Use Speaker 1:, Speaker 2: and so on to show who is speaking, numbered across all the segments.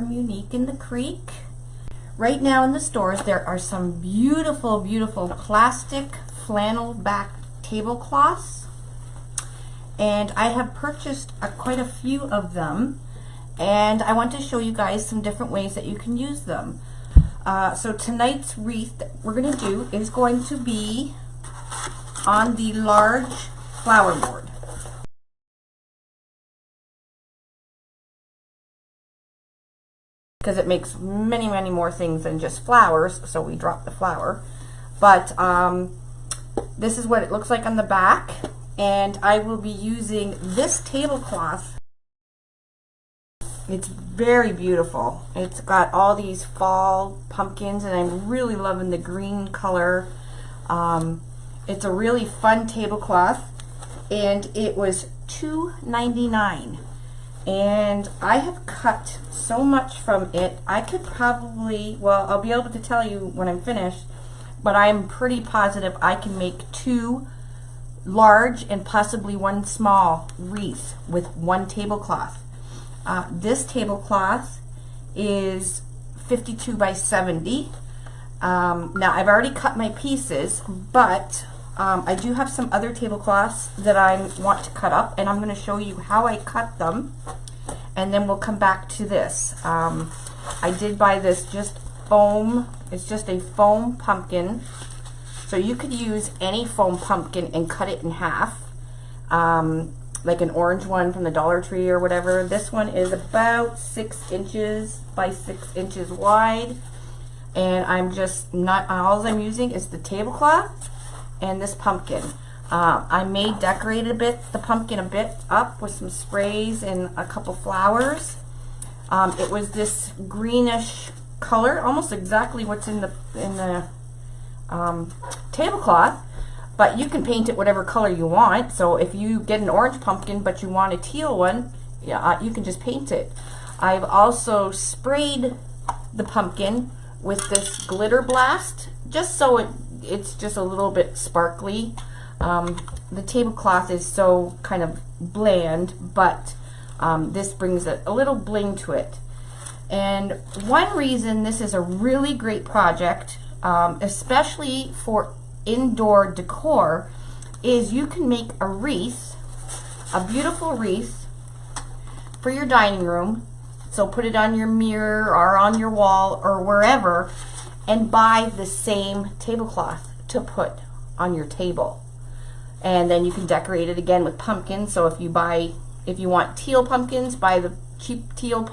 Speaker 1: from Unique in the Creek. Right now in the stores there are some beautiful, beautiful plastic flannel back tablecloths, and I have purchased quite a few of them, and I want to show you guys some different ways that you can use them. So tonight's wreath that we're going to do is going to be on the large flower board. Because it makes many, many more things than just flowers, so we drop the flower. But this is what it looks like on the back, and I will be using this tablecloth. It's very beautiful. It's got all these fall pumpkins, and I'm really loving the green color. It's a really fun tablecloth, and it was $2.99. And I have cut so much from it. I could probably, well, I'll be able to tell you when I'm finished, but I'm pretty positive I can make 2 large and possibly 1 small wreath with 1 tablecloth. This tablecloth is 52 by 70. Now I've already cut my pieces, but I do have some other tablecloths that I want to cut up, and I'm going to show you how I cut them, and then we'll come back to this. I did buy this just foam. It's just a foam pumpkin, so you could use any foam pumpkin and cut it in half, like an orange one from the Dollar Tree or whatever. This one is about 6 inches by 6 inches wide, and I'm just not, all I'm using is the tablecloth and this pumpkin. I may decorate the pumpkin a bit up with some sprays and a couple flowers. It was this greenish color, almost exactly what's in the tablecloth, but you can paint it whatever color you want. So if you get an orange pumpkin but you want a teal one, yeah, you can just paint it. I've also sprayed the pumpkin with this glitter blast, just so it's just a little bit sparkly. The tablecloth is so kind of bland, but this brings a little bling to it. And one reason this is a really great project, especially for indoor decor, is you can make a wreath, a beautiful wreath for your dining room. So put it on your mirror or on your wall or wherever, and buy the same tablecloth to put on your table. And then you can decorate it again with pumpkins. So if you want teal pumpkins, buy the cheap teal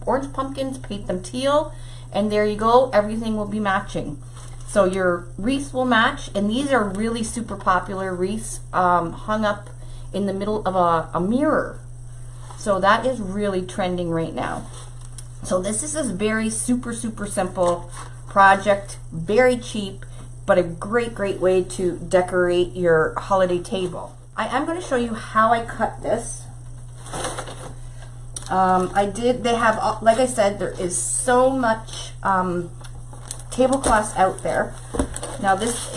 Speaker 1: orange pumpkins, paint them teal, and there you go, everything will be matching. So your wreaths will match, and these are really super popular wreaths, hung up in the middle of a mirror. So that is really trending right now. So this is a very super simple project, very cheap, but a great way to decorate your holiday table. I am going to show you how I cut this. They have, like I said, there is so much tablecloths out there. Now this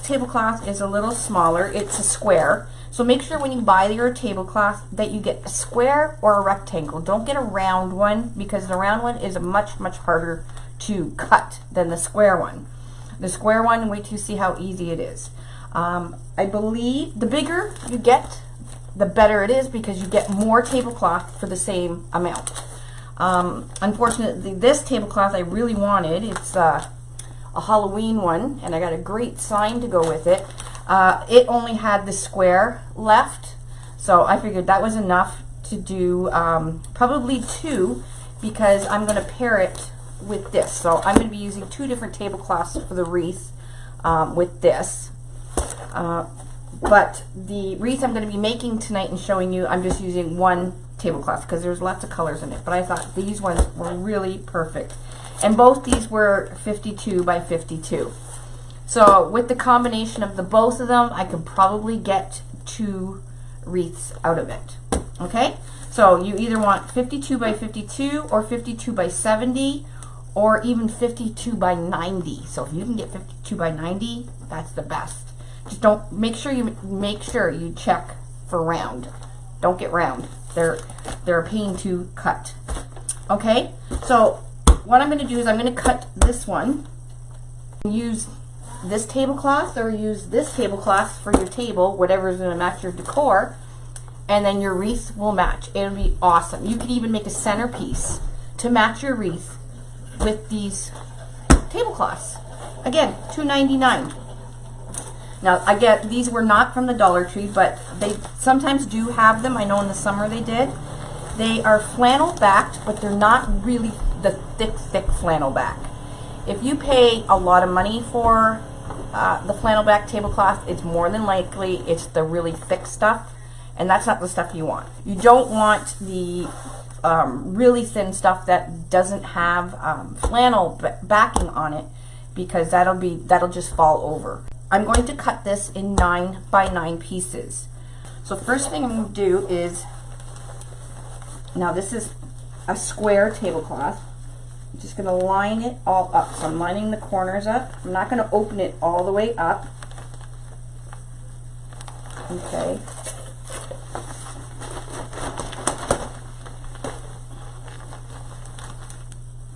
Speaker 1: tablecloth is a little smaller. It's a square. So make sure when you buy your tablecloth that you get a square or a rectangle. Don't get a round one, because the round one is much harder to cut than the square one. The square one, wait till you see how easy it is. I believe the bigger you get, the better it is, because you get more tablecloth for the same amount. Unfortunately, this tablecloth I really wanted. It's a Halloween one, and I got a great sign to go with it. It only had the square left, so I figured that was enough to do probably 2, because I'm going to pair it with this. So I'm going to be using 2 different tablecloths for the wreath with this. But the wreath I'm going to be making tonight and showing you, I'm just using 1 tablecloth because there's lots of colors in it. But I thought these ones were really perfect. And both these were 52 by 52. So with the combination of the both of them, I could probably get 2 wreaths out of it. Okay? So you either want 52 by 52 or 52 by 70 or even 52 by 90. So if you can get 52 by 90, that's the best. Just don't, make sure you check for round. Don't get round. They're a pain to cut. Okay, so what I'm going to do is I'm going to cut this one, use this tablecloth or use this tablecloth for your table, whatever is going to match your decor, and then your wreath will match. It'll be awesome. You could even make a centerpiece to match your wreath with these tablecloths. Again, $2.99. Now, I get these were not from the Dollar Tree, but they sometimes do have them. I know in the summer they did. They are flannel backed, but they're not really the thick flannel back. If you pay a lot of money for the flannel back tablecloth, it's more than likely it's the really thick stuff, and that's not the stuff you want. You don't want the really thin stuff that doesn't have flannel backing on it, because that'll just fall over. I'm going to cut this in 9 by 9 pieces. So first thing I'm going to do is, now this is a square tablecloth. I'm just going to line it all up. So I'm lining the corners up. I'm not going to open it all the way up. Okay.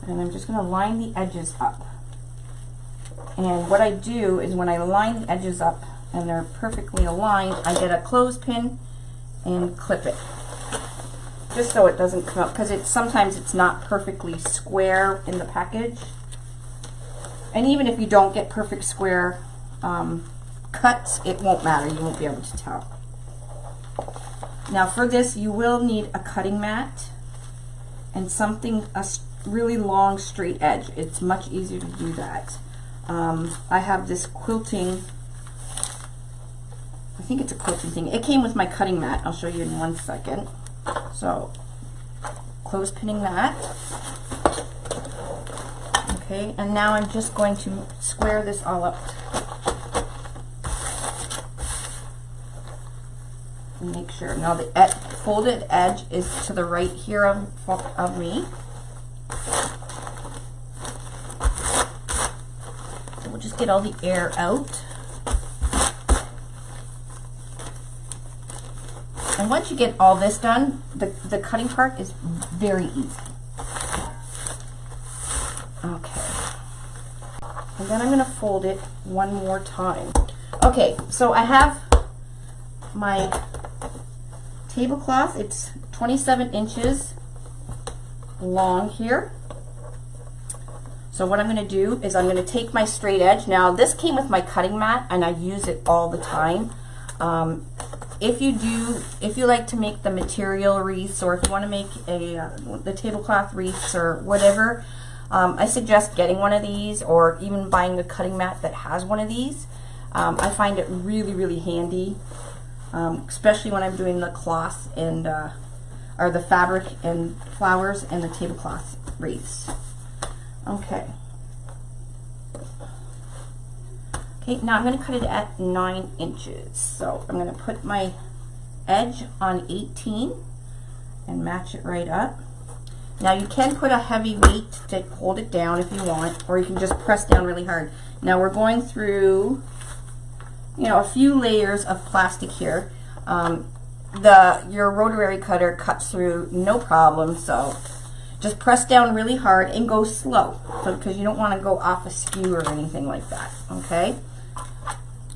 Speaker 1: And I'm just going to line the edges up. And what I do is when I line the edges up and they're perfectly aligned, I get a clothespin and clip it. Just so it doesn't come up, because sometimes it's not perfectly square in the package. And even if you don't get perfect square cuts, it won't matter. You won't be able to tell. Now for this, you will need a cutting mat and a really long straight edge. It's much easier to do that. I have this quilting, I think it's a quilting thing. It came with my cutting mat. I'll show you in 1 second. So, clothespinning that. Okay, and now I'm just going to square this all up. And make sure. Now the folded edge is to the right here of me. So we'll just get all the air out. And once you get all this done, the cutting part is very easy. Okay. And then I'm going to fold it one more time. Okay, so I have my tablecloth. It's 27 inches long here. So what I'm going to do is I'm going to take my straight edge. Now this came with my cutting mat and I use it all the time. If you like to make the material wreaths, or if you want to make the tablecloth wreaths or whatever, I suggest getting one of these, or even buying a cutting mat that has one of these. I find it really, really handy, especially when I'm doing the cloth and or the fabric and flowers and the tablecloth wreaths. Okay. Okay, now I'm going to cut it at 9 inches. So I'm going to put my edge on 18 and match it right up. Now you can put a heavy weight to hold it down if you want, or you can just press down really hard. Now we're going through, you know, a few layers of plastic here. Your rotary cutter cuts through no problem, so just press down really hard and go slow, because you don't want to go off askew or anything like that. Okay.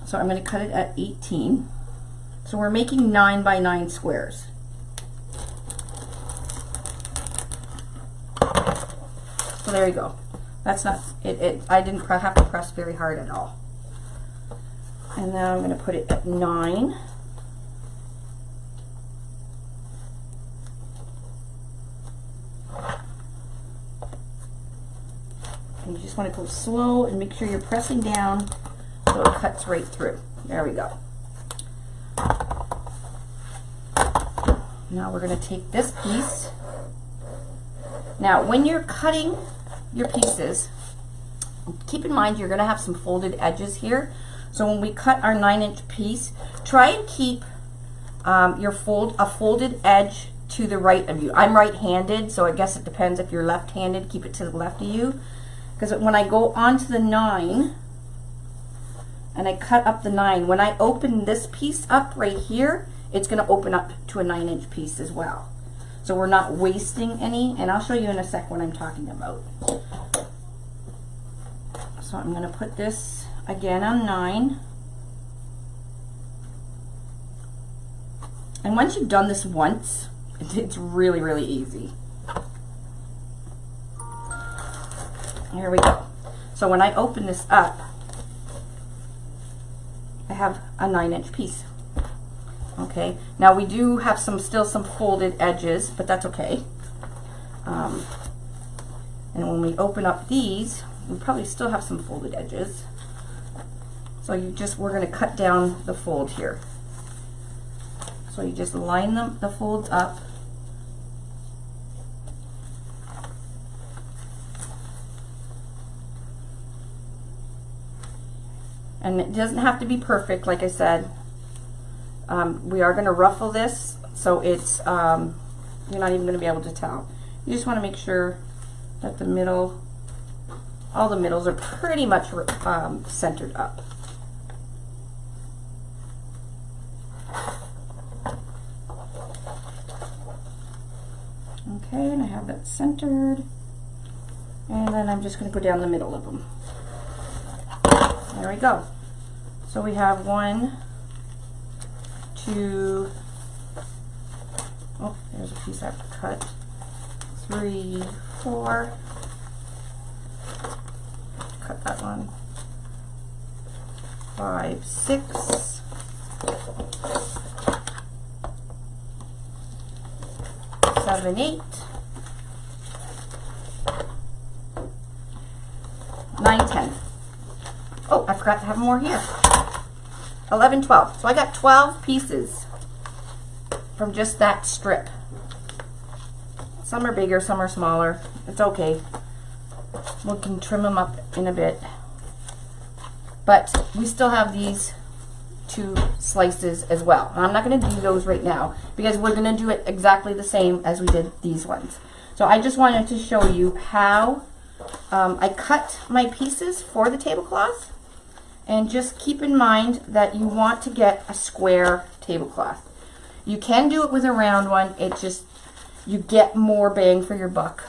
Speaker 1: So I'm going to cut it at 18. So we're making 9 by 9 squares. So there you go. That's not it. I didn't have to press very hard at all. And now I'm going to put it at 9. And you just want to go slow and make sure you're pressing down so it cuts right through. There we go. Now we're going to take this piece. Now when you're cutting your pieces, keep in mind you're going to have some folded edges here. So when we cut our 9-inch piece, try and keep a folded edge to the right of you. I'm right-handed, so I guess it depends. If you're left-handed, keep it to the left of you. Because when I go onto the 9 and I cut up the 9, when I open this piece up right here, it's going to open up to a 9-inch piece as well. so we're not wasting any, and I'll show you in a sec what I'm talking about. So I'm going to put this again on 9. And once you've done this once, it's really, really easy. Here we go. So when I open this up, I have a 9-inch piece. Okay, now we do have still some folded edges, but that's okay. And when we open up these, we probably still have some folded edges. So we're going to cut down the fold here. So you just line the folds up. And it doesn't have to be perfect, like I said. We are going to ruffle this, so it's you're not even going to be able to tell. You just want to make sure that the middle, all the middles are pretty much centered up. Okay, and I have that centered, and then I'm just going to go down the middle of them. There we go. So we have 1, 2, oh, there's a piece I have to cut, 3, 4, cut that one, 5, 6, 7, 8, 9, 10. Oh, I forgot to have more here. 11, 12. So I got 12 pieces from just that strip. Some are bigger, some are smaller. It's okay. We can trim them up in a bit. But we still have these 2 slices as well. And I'm not going to do those right now because we're going to do it exactly the same as we did these ones. So I just wanted to show you how I cut my pieces for the tablecloth. And just keep in mind that you want to get a square tablecloth. You can do it with a round one. It just, you get more bang for your buck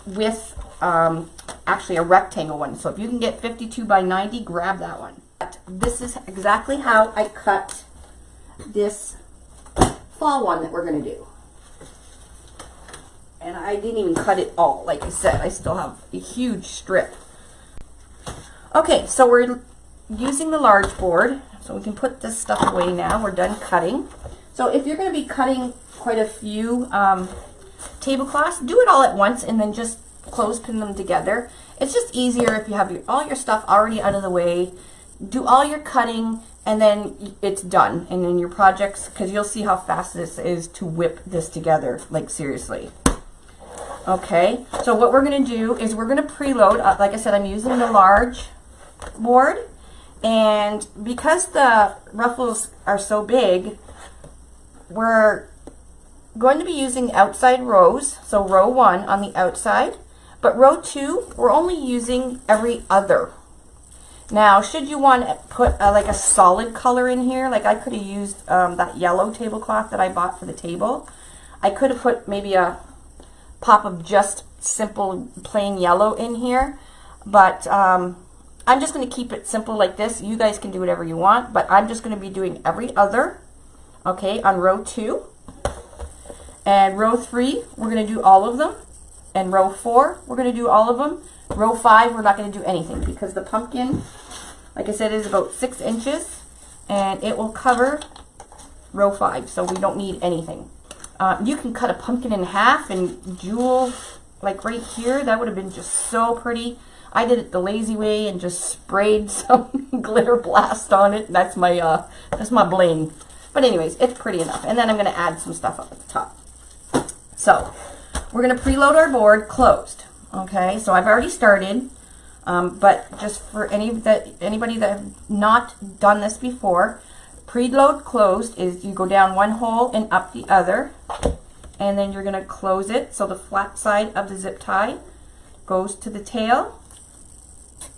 Speaker 1: with actually a rectangle one. So if you can get 52 by 90, grab that one. But this is exactly how I cut this fall one that we're going to do. And I didn't even cut it all. Like I said, I still have a huge strip. Okay, so we're using the large board, so we can put this stuff away now. We're done cutting. So if you're going to be cutting quite a few tablecloths, do it all at once and then just clothespin them together. It's just easier if you have all your stuff already out of the way. Do all your cutting and then it's done. And then your projects, because you'll see how fast this is to whip this together, like seriously. Okay, so what we're going to do is we're going to preload. Like I said, I'm using the large board. And because the ruffles are so big, we're going to be using outside rows. So row 1 on the outside, but row 2, we're only using every other. Now, should you want to put like a solid color in here, like I could have used that yellow tablecloth that I bought for the table. I could have put maybe a pop of just simple plain yellow in here, but I'm just going to keep it simple like this. You guys can do whatever you want, but I'm just going to be doing every other, okay, on row 2. And row 3, we're going to do all of them. And row 4, we're going to do all of them. Row 5, we're not going to do anything because the pumpkin, like I said, is about 6 inches. And it will cover row 5, so we don't need anything. You can cut a pumpkin in half and jewel, like right here. That would have been just so pretty. I did it the lazy way and just sprayed some glitter blast on it. And that's my bling. But anyways, it's pretty enough. And then I'm going to add some stuff up at the top. So we're going to preload our board closed. Okay, so I've already started. But just for anybody that have not done this before, preload closed is you go down one hole and up the other. And then you're going to close it. So the flat side of the zip tie goes to the tail.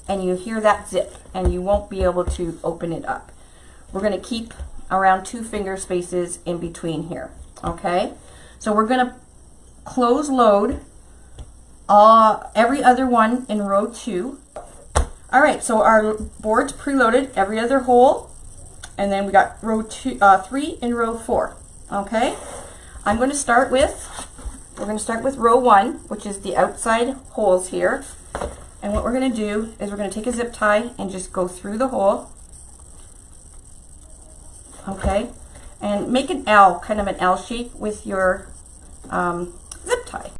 Speaker 1: And you hear that zip, and you won't be able to open it up. We're going to keep around 2 finger spaces in between here, okay? So we're going to close load every other one in row 2. All right, so our board's preloaded every other hole, and then we got row 3 and row 4. Okay, we're going to start with row 1, which is the outside holes here. And what we're going to do is we're going to take a zip tie and just go through the hole. Okay, and make an L, kind of an L shape with your zip tie.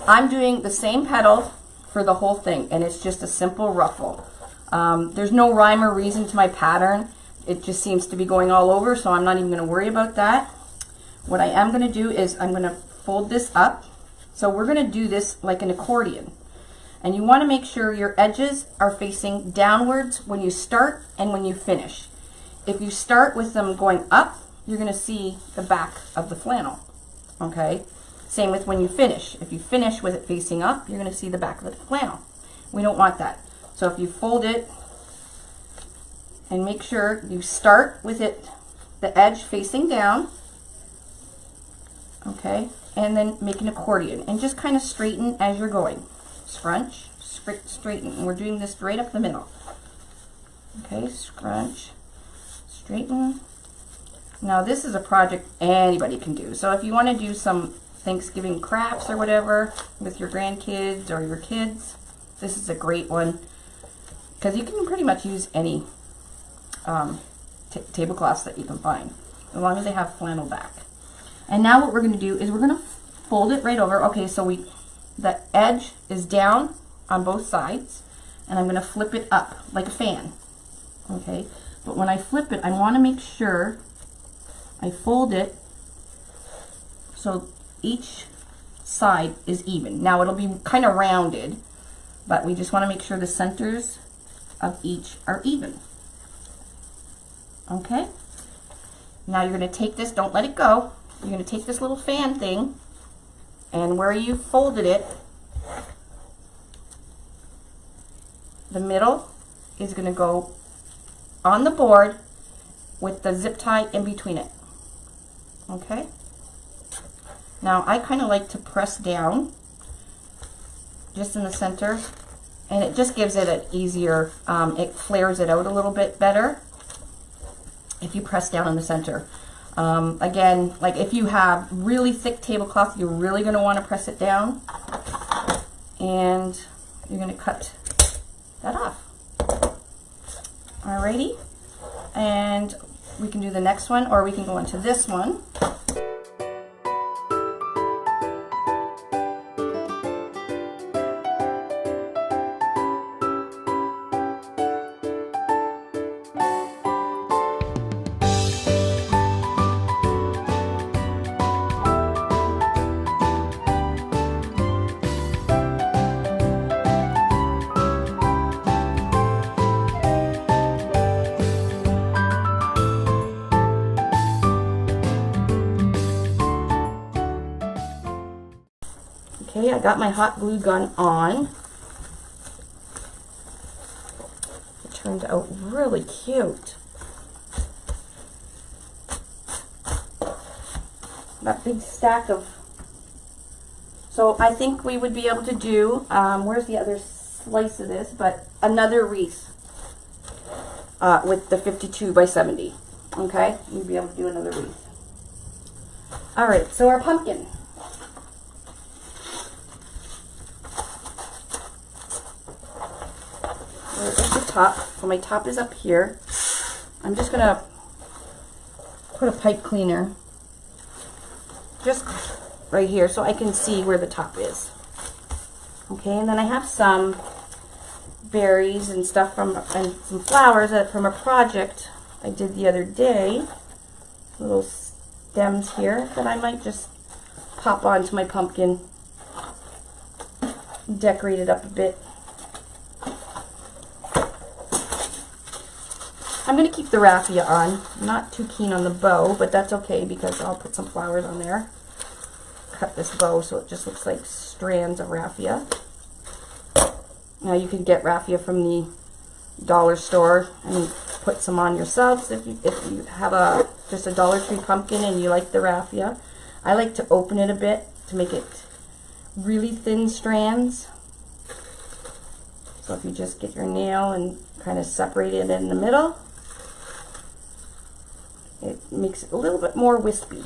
Speaker 1: I'm doing the same petal for the whole thing, and it's just a simple ruffle. There's no rhyme or reason to my pattern. It just seems to be going all over, so I'm not even going to worry about that. What I am going to do is I'm going to fold this up. So we're going to do this like an accordion. And you want to make sure your edges are facing downwards when you start and when you finish. If you start with them going up, you're going to see the back of the flannel. Okay? Same with when you finish. If you finish with it facing up, you're going to see the back of the flannel. We don't want that. So if you fold it and make sure you start with it, the edge facing down, okay, and then make an accordion and just kind of straighten as you're going. Scrunch, straighten. And we're doing this right up the middle. Okay, scrunch, straighten. Now this is a project anybody can do. So if you want to do some Thanksgiving crafts or whatever with your grandkids or your kids, this is a great one, because you can pretty much use any tablecloths that you can find, as long as they have flannel back. And now what we're going to do is we're going to fold it right over. Okay, so the edge is down on both sides, and I'm going to flip it up like a fan. Okay, but when I flip it, I want to make sure I fold it so each side is even. Now it'll be kind of rounded, but we just want to make sure the centers of each are even. Okay, now you're going to take this, don't let it go. You're going to take this little fan thing, and where you folded it, the middle is going to go on the board with the zip tie in between it. Okay, now I kind of like to press down just in the center, and it just gives it an easier, it flares it out a little bit better if you press down in the center. Again, like if you have really thick tablecloth, you're really going to want to press it down, and you're going to cut that off. Alrighty, and we can do the next one, or we can go into this one. Okay, I got my hot glue gun on. It turned out really cute. That big stack of... So I think we would be able to do, where's the other slice of this, but another wreath with the 52 by 70. Okay, we'd be able to do another wreath. Alright, so our pumpkin. Where is the top? So my top is up here. I'm just going to put a pipe cleaner just right here so I can see where the top is. Okay, and then I have some berries and stuff and some flowers from a project I did the other day. Little stems here that I might just pop onto my pumpkin, decorate it up a bit. I'm going to keep the raffia on. I'm not too keen on the bow, but that's okay because I'll put some flowers on there. Cut this bow so it just looks like strands of raffia. Now you can get raffia from the dollar store and put some on yourselves if you have just a Dollar Tree pumpkin and you like the raffia. I like to open it a bit to make it really thin strands. So if you just get your nail and kind of separate it in the middle, it makes it a little bit more wispy.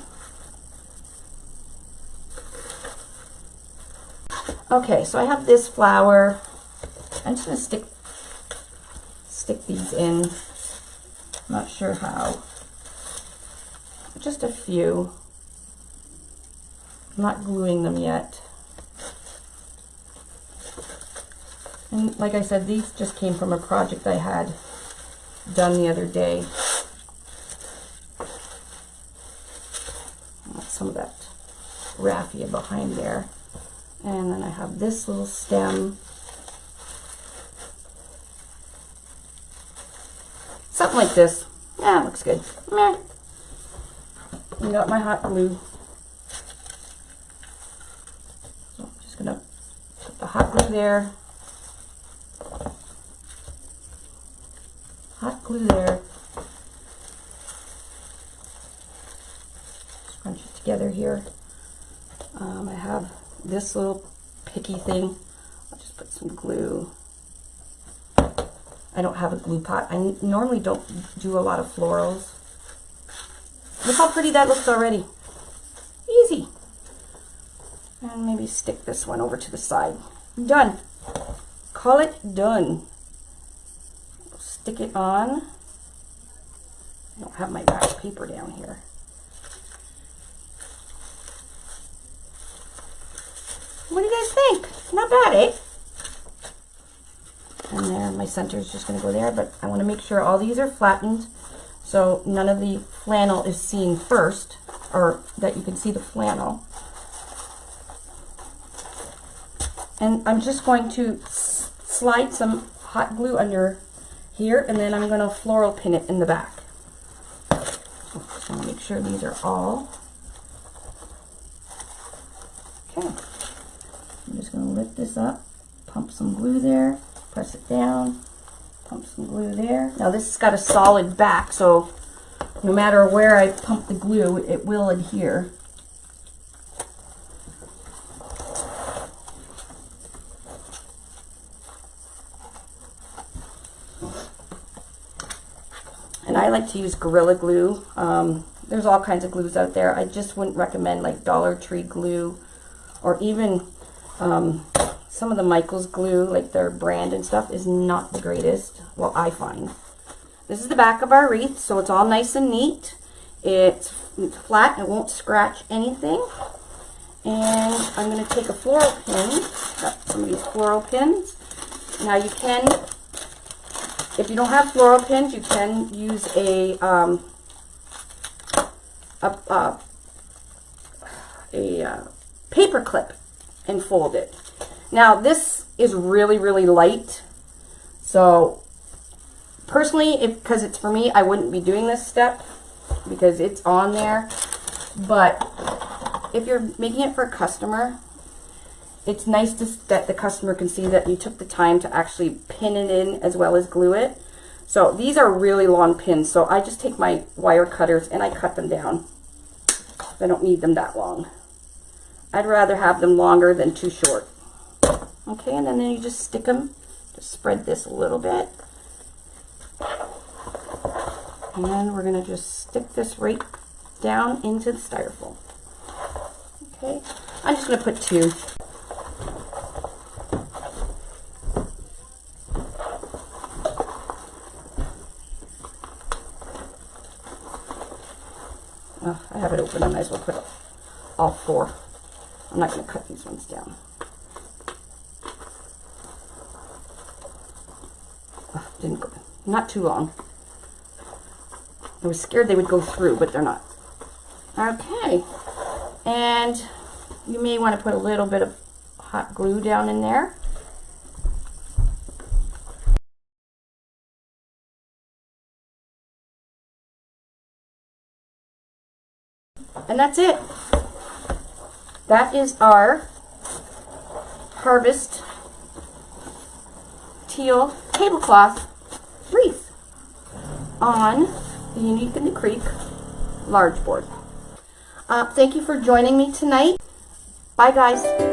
Speaker 1: Okay, so I have this flower. I'm just going to stick these in. I'm not sure how. Just a few. I'm not gluing them yet. And like I said, these just came from a project I had done the other day. Some of that raffia behind there. And then I have this little stem. Something like this. Yeah, it looks good. Meh. I got my hot glue. So I'm just going to put the hot glue there. Hot glue there. Scrunch it together here. I have this little picky thing. I'll just put some glue. I don't have a glue pot. I normally don't do a lot of florals. Look how pretty that looks already. Easy. And maybe stick this one over to the side. Done. Call it done. Stick it on. I don't have my wax paper down here. What do you guys think? Not bad, eh? And there, my center is just going to go there, but I want to make sure all these are flattened so none of the flannel is seen first, or that you can see the flannel. And I'm just going to slide some hot glue under here, and then I'm going to floral pin it in the back. So just want to make sure these are all. Okay. I'm just going to lift this up, pump some glue there, press it down, pump some glue there. Now this has got a solid back, so no matter where I pump the glue, it will adhere. And I like to use Gorilla Glue. There's all kinds of glues out there. I just wouldn't recommend like Dollar Tree glue, or even some of the Michaels glue, like their brand and stuff, is not the greatest. Well, I find. This is the back of our wreath, so it's all nice and neat. It's flat, it won't scratch anything. And I'm going to take a floral pin, got some of these floral pins. Now you can, if you don't have floral pins, you can use a paper clip and fold it. Now this is really, really light, so personally, because it's for me, I wouldn't be doing this step because it's on there. But if you're making it for a customer, it's nice that the customer can see that you took the time to actually pin it in as well as glue it. So these are really long pins, so I just take my wire cutters and I cut them down. I don't need them that long. I'd rather have them longer than too short. Okay, and then you just stick them, just spread this a little bit. And then we're going to just stick this right down into the styrofoam. Okay, I'm just going to put 2. Oh, I have it open, I might as well put all 4. I'm not going to cut these ones down. Oh, didn't go, not too long. I was scared they would go through, but they're not. Okay, and you may want to put a little bit of hot glue down in there. And that's it. That is our Harvest Teal tablecloth wreath on the Unique in the Creek large board. Thank you for joining me tonight. Bye guys.